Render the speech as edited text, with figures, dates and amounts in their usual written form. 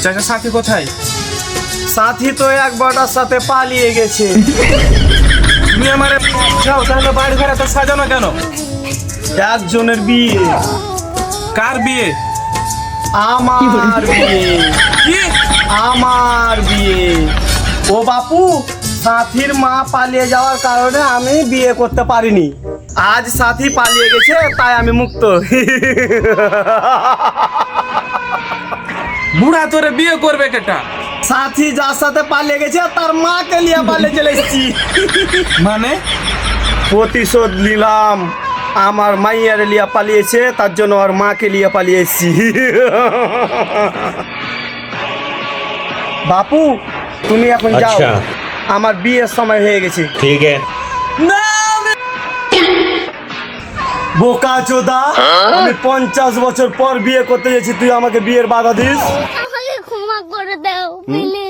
চাচা সাথী কোথায়? সাথী তো একবারটার সাথে পালিয়ে গেছে। তুমি আমারে যাও, তাহলে বাড়ি ঘরে তো সাজানো কেন? একজনের বিয়ে। কার বিয়ে? আমার বিয়ে। কি? আমার বিয়ে। ও বাপু, সাথীর মা পালিয়ে যাওয়ার কারণে আমি বিয়ে করতে পারিনি। আজ সাথী পালিয়ে গেছে, তাই আমি মুক্ত। বুড়া তোরে বিয়ে করবে কেটা? সাথী যার সাথে পালিয়ে গেছে তার মাকে নিয়ে পালিয়ে চলে এসেছি। মানে প্রতিশোধ নিলাম। আমার মাইয়ার লিয়া পালিয়েছে, তার জন্য আর মাকে লিয়ে পালিয়ে এসেছি। বাপু, তুমি এখন যাও, আচ্ছা। আমার বিয়ের সময় হয়ে গেছে। ठीक है। না, বোকা চোদা, আমি 50 বছর পর বিয়ে করতে গেছি, তুই আমাকে বিয়ের বাধা দিস? আমাকে ক্ষমা করে দাও প্লিজ।